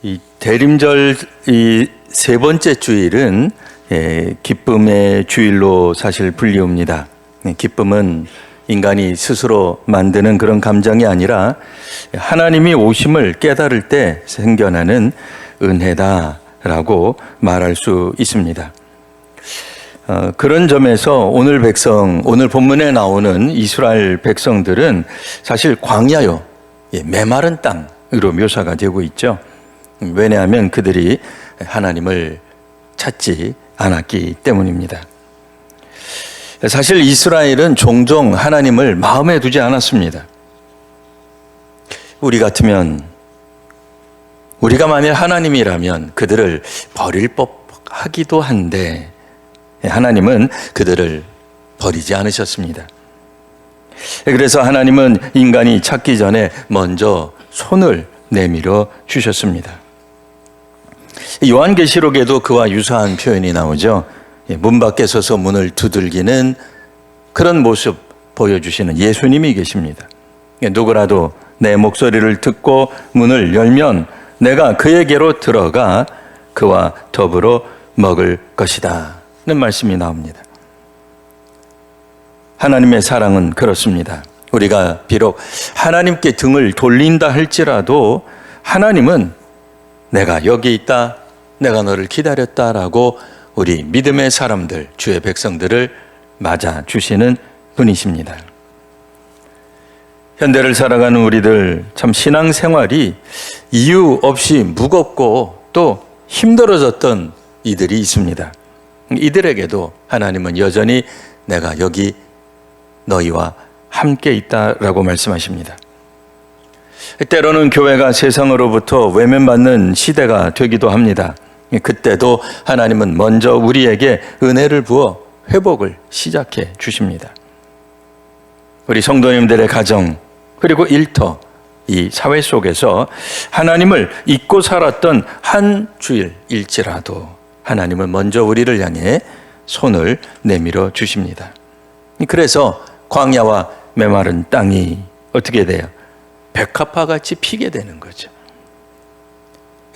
이 대림절 이 세 번째 주일은 기쁨의 주일로 사실 불리웁니다. 기쁨은 인간이 스스로 만드는 그런 감정이 아니라 하나님이 오심을 깨달을 때 생겨나는 은혜다라고 말할 수 있습니다. 그런 점에서 오늘 본문에 나오는 이스라엘 백성들은 사실 광야요, 메마른 땅으로 묘사가 되고 있죠. 왜냐하면 그들이 하나님을 찾지 않았기 때문입니다. 사실 이스라엘은 종종 하나님을 마음에 두지 않았습니다. 우리 같으면, 우리가 만일 하나님이라면 그들을 버릴 법하기도 한데 하나님은 그들을 버리지 않으셨습니다. 그래서 하나님은 인간이 찾기 전에 먼저 손을 내밀어 주셨습니다. 요한계시록에도 그와 유사한 표현이 나오죠. 문 밖에 서서 문을 두들기는 그런 모습 보여주시는 예수님이 계십니다. 누구라도 내 목소리를 듣고 문을 열면 내가 그에게로 들어가 그와 더불어 먹을 것이다 는 말씀이 나옵니다. 하나님의 사랑은 그렇습니다. 우리가 비록 하나님께 등을 돌린다 할지라도 하나님은 내가 여기 있다, 내가 너를 기다렸다라고 우리 믿음의 사람들, 주의 백성들을 맞아주시는 분이십니다. 현대를 살아가는 우리들 참 신앙생활이 이유 없이 무겁고 또 힘들어졌던 이들이 있습니다. 이들에게도 하나님은 여전히 내가 여기 너희와 함께 있다라고 말씀하십니다. 때로는 교회가 세상으로부터 외면받는 시대가 되기도 합니다. 그때도 하나님은 먼저 우리에게 은혜를 부어 회복을 시작해 주십니다. 우리 성도님들의 가정 그리고 일터, 이 사회 속에서 하나님을 잊고 살았던 한 주일일지라도 하나님은 먼저 우리를 향해 손을 내밀어 주십니다. 그래서 광야와 메마른 땅이 어떻게 돼요? 백합화같이 피게 되는 거죠.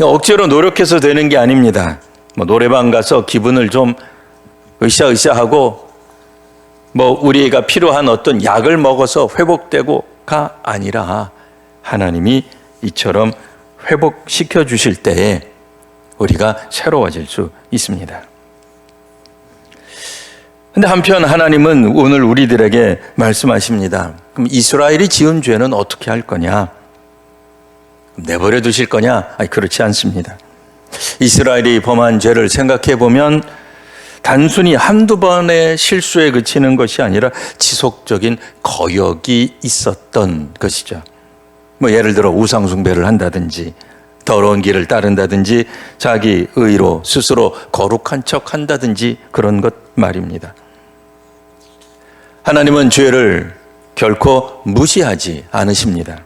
억지로 노력해서 되는 게 아닙니다. 노래방 가서 기분을 좀 으쌰으쌰하고 우리가 필요한 어떤 약을 먹어서 회복되고가 아니라 하나님이 이처럼 회복시켜 주실 때에 우리가 새로워질 수 있습니다. 근데 한편 하나님은 오늘 우리들에게 말씀하십니다. 그럼 이스라엘이 지은 죄는 어떻게 할 거냐? 내버려 두실 거냐? 아니, 그렇지 않습니다. 이스라엘이 범한 죄를 생각해 보면 단순히 한두 번의 실수에 그치는 것이 아니라 지속적인 거역이 있었던 것이죠. 예를 들어 우상숭배를 한다든지 더러운 길을 따른다든지 자기 의로 스스로 거룩한 척 한다든지 그런 것 말입니다. 하나님은 죄를 결코 무시하지 않으십니다.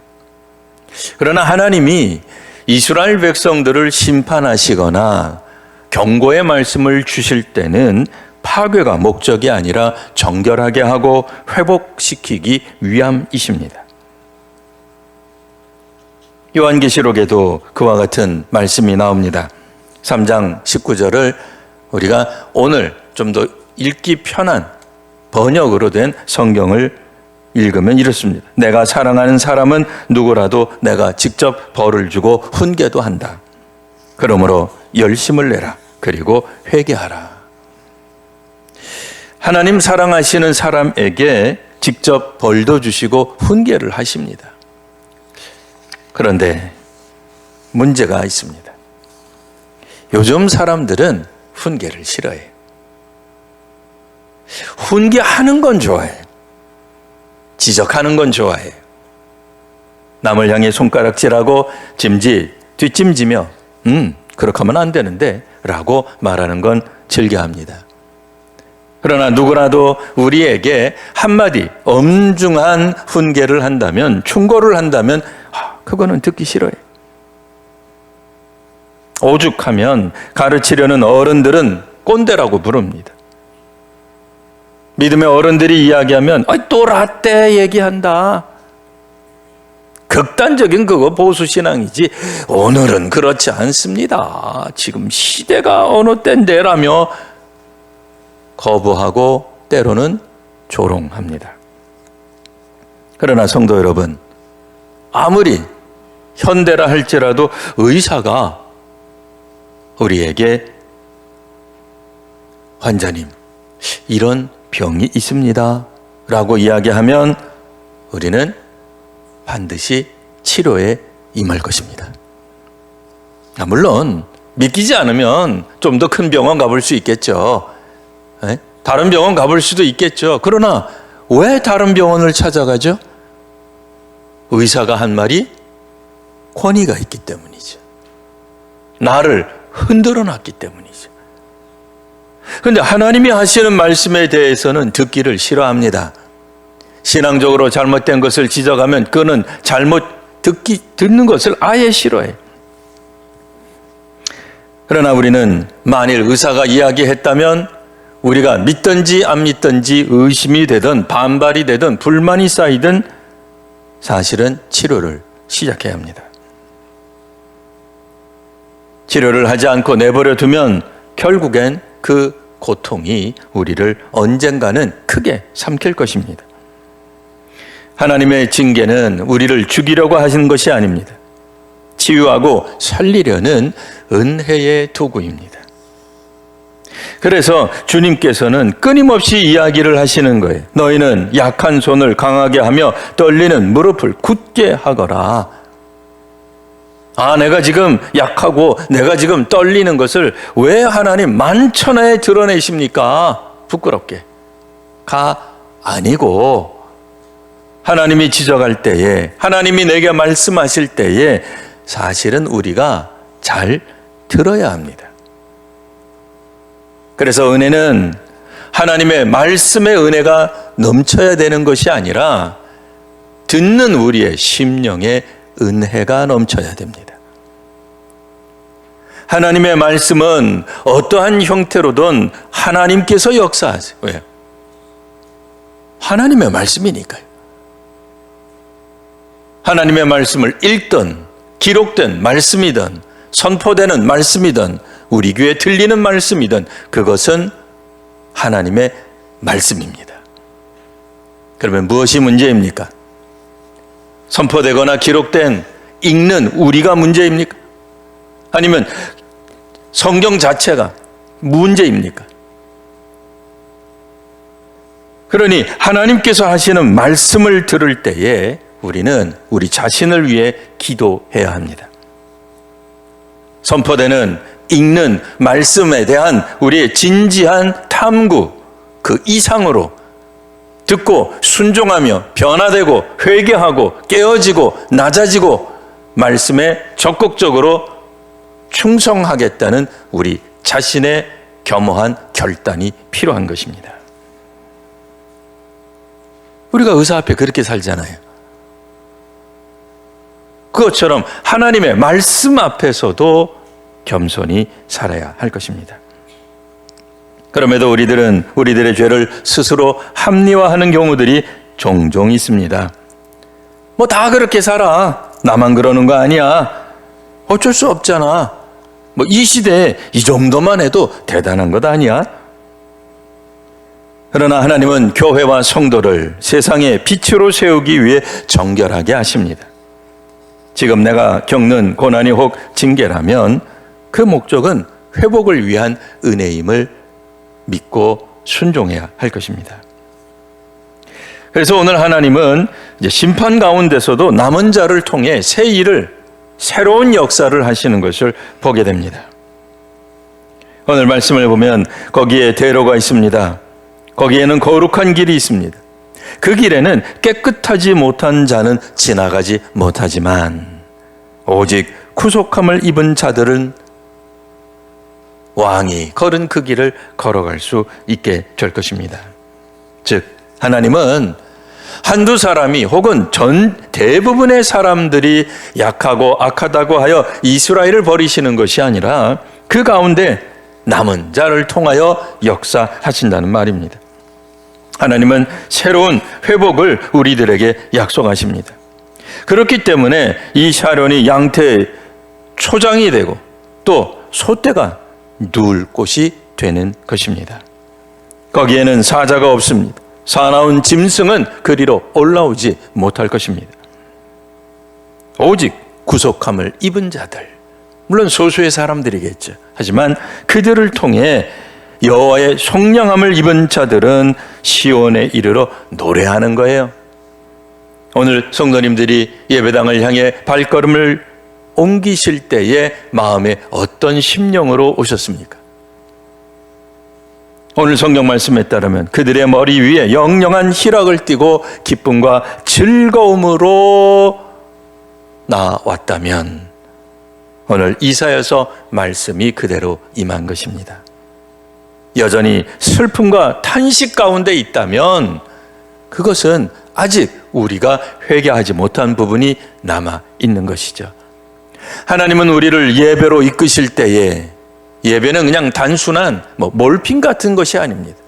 그러나 하나님이 이스라엘 백성들을 심판하시거나 경고의 말씀을 주실 때는 파괴가 목적이 아니라 정결하게 하고 회복시키기 위함이십니다. 요한계시록에도 그와 같은 말씀이 나옵니다. 3장 19절을 우리가 오늘 좀 더 읽기 편한 번역으로 된 성경을 읽으면 이렇습니다. 내가 사랑하는 사람은 누구라도 내가 직접 벌을 주고 훈계도 한다. 그러므로 열심을 내라. 그리고 회개하라. 하나님 사랑하시는 사람에게 직접 벌도 주시고 훈계를 하십니다. 그런데 문제가 있습니다. 요즘 사람들은 훈계를 싫어해요. 훈계하는 건 좋아해요. 지적하는 건 좋아해요. 남을 향해 손가락질하고 뒷짐지며 그렇게 하면 안 되는데 라고 말하는 건 즐겨합니다. 그러나 누구라도 우리에게 한마디 엄중한 훈계를 한다면, 충고를 한다면 그거는 듣기 싫어요. 오죽하면 가르치려는 어른들은 꼰대라고 부릅니다. 믿음의 어른들이 이야기하면 또 라떼 얘기한다. 극단적인 그거 보수신앙이지 오늘은 그렇지 않습니다. 지금 시대가 어느 때인데라며 거부하고 때로는 조롱합니다. 그러나 성도 여러분, 아무리 현대라 할지라도 의사가 우리에게 환자님, 이런 병이 있습니다 라고 이야기하면 우리는 반드시 치료에 임할 것입니다. 물론 믿기지 않으면 좀 더 큰 병원 가볼 수 있겠죠. 다른 병원 가볼 수도 있겠죠. 그러나 왜 다른 병원을 찾아가죠? 의사가 한 말이 권위가 있기 때문이죠. 나를 흔들어 놨기 때문이죠. 그런데 하나님이 하시는 말씀에 대해서는 듣기를 싫어합니다. 신앙적으로 잘못된 것을 지적하면 그는 듣는 것을 아예 싫어해요. 그러나 우리는 만일 의사가 이야기했다면 우리가 믿든지 안 믿든지 의심이 되든 반발이 되든 불만이 쌓이든 사실은 치료를 시작해야 합니다. 치료를 하지 않고 내버려 두면 결국엔 그 고통이 우리를 언젠가는 크게 삼킬 것입니다. 하나님의 징계는 우리를 죽이려고 하신 것이 아닙니다. 치유하고 살리려는 은혜의 도구입니다. 그래서 주님께서는 끊임없이 이야기를 하시는 거예요. 너희는 약한 손을 강하게 하며 떨리는 무릎을 굳게 하거라. 내가 지금 약하고 내가 지금 떨리는 것을 왜 하나님 만천하에 드러내십니까? 부끄럽게. 아니고 하나님이 지적할 때에, 하나님이 내게 말씀하실 때에 사실은 우리가 잘 들어야 합니다. 그래서 은혜는 하나님의 말씀의 은혜가 넘쳐야 되는 것이 아니라 듣는 우리의 심령의 은혜가 넘쳐야 됩니다. 하나님의 말씀은 어떠한 형태로든 하나님께서 역사하세요. 왜요? 하나님의 말씀이니까요. 하나님의 말씀을 읽든 기록된 말씀이든 선포되는 말씀이든 우리 귀에 들리는 말씀이든 그것은 하나님의 말씀입니다. 그러면 무엇이 문제입니까? 선포되거나 기록된 읽는 우리가 문제입니까? 아니면 성경 자체가 문제입니까? 그러니 하나님께서 하시는 말씀을 들을 때에 우리는 우리 자신을 위해 기도해야 합니다. 선포되는 읽는 말씀에 대한 우리의 진지한 탐구, 그 이상으로 듣고 순종하며 변화되고 회개하고 깨어지고 낮아지고 말씀에 적극적으로 충성하겠다는 우리 자신의 겸허한 결단이 필요한 것입니다. 우리가 의사 앞에 그렇게 살잖아요. 그것처럼 하나님의 말씀 앞에서도 겸손히 살아야 할 것입니다. 그럼에도 우리들은 우리들의 죄를 스스로 합리화하는 경우들이 종종 있습니다. 다 그렇게 살아. 나만 그러는 거 아니야. 어쩔 수 없잖아. 이 시대에 이 정도만 해도 대단한 것 아니야. 그러나 하나님은 교회와 성도를 세상의 빛으로 세우기 위해 정결하게 하십니다. 지금 내가 겪는 고난이 혹 징계라면 그 목적은 회복을 위한 은혜임을 믿고 순종해야 할 것입니다. 그래서 오늘 하나님은 이제 심판 가운데서도 남은 자를 통해 새 일을, 새로운 역사를 하시는 것을 보게 됩니다. 오늘 말씀을 보면 거기에 대로가 있습니다. 거기에는 거룩한 길이 있습니다. 그 길에는 깨끗하지 못한 자는 지나가지 못하지만 오직 구속함을 입은 자들은 왕이 걸은 그 길을 걸어갈 수 있게 될 것입니다. 즉 하나님은 한두 사람이 혹은 전 대부분의 사람들이 약하고 악하다고 하여 이스라엘을 버리시는 것이 아니라 그 가운데 남은 자를 통하여 역사하신다는 말입니다. 하나님은 새로운 회복을 우리들에게 약속하십니다. 그렇기 때문에 이 샤론이 양태의 초장이 되고 또 소떼가 누울 곳이 되는 것입니다. 거기에는 사자가 없습니다. 사나운 짐승은 그리로 올라오지 못할 것입니다. 오직 구속함을 입은 자들, 물론 소수의 사람들이겠죠. 하지만 그들을 통해 여호와의 속량함을 입은 자들은 시온에 이르러 노래하는 거예요. 오늘 성도님들이 예배당을 향해 발걸음을 옮기실 때에 마음에 어떤 심령으로 오셨습니까? 오늘 성경 말씀에 따르면 그들의 머리 위에 영영한 희락을 띠고 기쁨과 즐거움으로 나왔다면 오늘 이사야서 말씀이 그대로 임한 것입니다. 여전히 슬픔과 탄식 가운데 있다면 그것은 아직 우리가 회개하지 못한 부분이 남아 있는 것이죠. 하나님은 우리를 예배로 이끄실 때에 예배는 그냥 단순한 몰핀 같은 것이 아닙니다.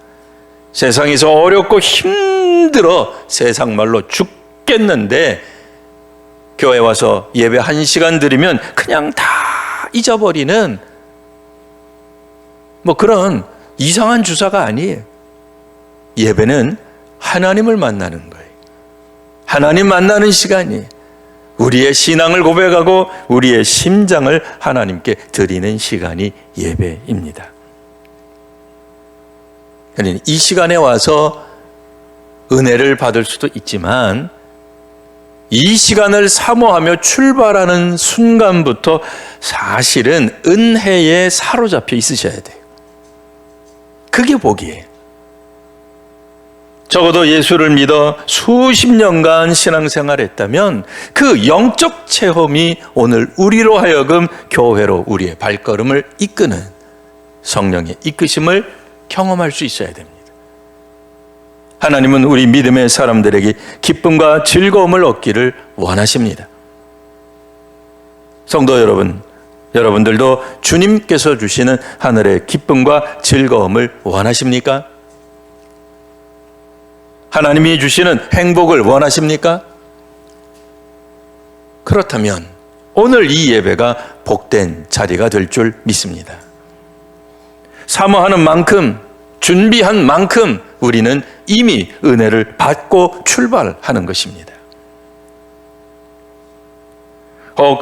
세상에서 어렵고 힘들어 세상 말로 죽겠는데 교회 와서 예배 1시간 드리면 그냥 다 잊어버리는 그런 이상한 주사가 아니에요. 예배는 하나님을 만나는 거예요. 하나님 만나는 시간이에요. 우리의 신앙을 고백하고 우리의 심장을 하나님께 드리는 시간이 예배입니다. 그러니 이 시간에 와서 은혜를 받을 수도 있지만 이 시간을 사모하며 출발하는 순간부터 사실은 은혜에 사로잡혀 있으셔야 돼요. 그게 복이에요. 적어도 예수를 믿어 수십 년간 신앙생활했다면 그 영적 체험이 오늘 우리로 하여금 교회로 우리의 발걸음을 이끄는 성령의 이끄심을 경험할 수 있어야 됩니다. 하나님은 우리 믿음의 사람들에게 기쁨과 즐거움을 얻기를 원하십니다. 성도 여러분, 여러분들도 주님께서 주시는 하늘의 기쁨과 즐거움을 원하십니까? 하나님이 주시는 행복을 원하십니까? 그렇다면 오늘 이 예배가 복된 자리가 될 줄 믿습니다. 사모하는 만큼, 준비한 만큼 우리는 이미 은혜를 받고 출발하는 것입니다.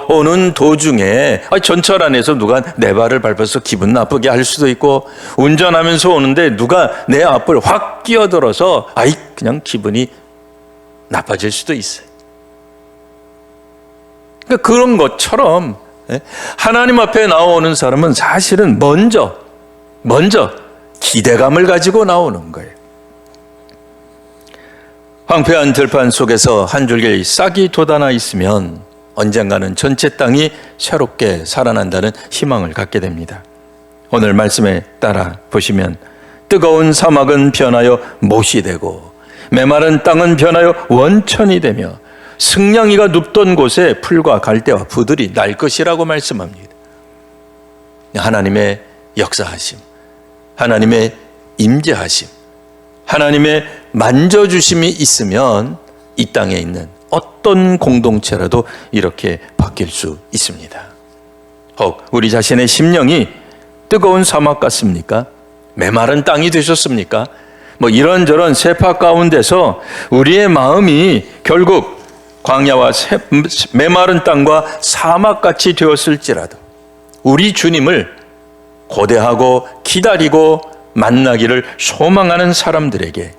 오는 도중에 전철 안에서 누가 내 발을 밟아서 기분 나쁘게 할 수도 있고, 운전하면서 오는데 누가 내 앞을 확 끼어들어서 그냥 기분이 나빠질 수도 있어요. 그러니까 그런 것처럼 하나님 앞에 나오는 사람은 사실은 먼저 기대감을 가지고 나오는 거예요. 황폐한 들판 속에서 한 줄기 싹이 돋아나 있으면 언젠가는 전체 땅이 새롭게 살아난다는 희망을 갖게 됩니다. 오늘 말씀에 따라 보시면 뜨거운 사막은 변하여 못이 되고 메마른 땅은 변하여 원천이 되며 승냥이가 눕던 곳에 풀과 갈대와 부들이 날 것이라고 말씀합니다. 하나님의 역사하심, 하나님의 임재하심, 하나님의 만져주심이 있으면 이 땅에 있는 어떤 공동체라도 이렇게 바뀔 수 있습니다. 혹 우리 자신의 심령이 뜨거운 사막 같습니까? 메마른 땅이 되셨습니까? 이런저런 세파 가운데서 우리의 마음이 결국 광야와 메마른 땅과 사막같이 되었을지라도 우리 주님을 고대하고 기다리고 만나기를 소망하는 사람들에게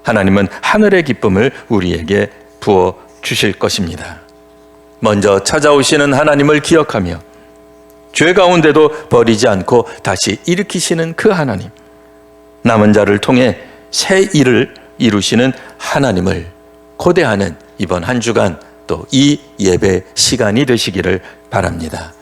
하나님은 하늘의 기쁨을 우리에게 부어 주실 것입니다. 먼저 찾아오시는 하나님을 기억하며 죄 가운데도 버리지 않고 다시 일으키시는 그 하나님, 남은 자를 통해 새 일을 이루시는 하나님을 고대하는 이번 한 주간 또 이 예배 시간이 되시기를 바랍니다.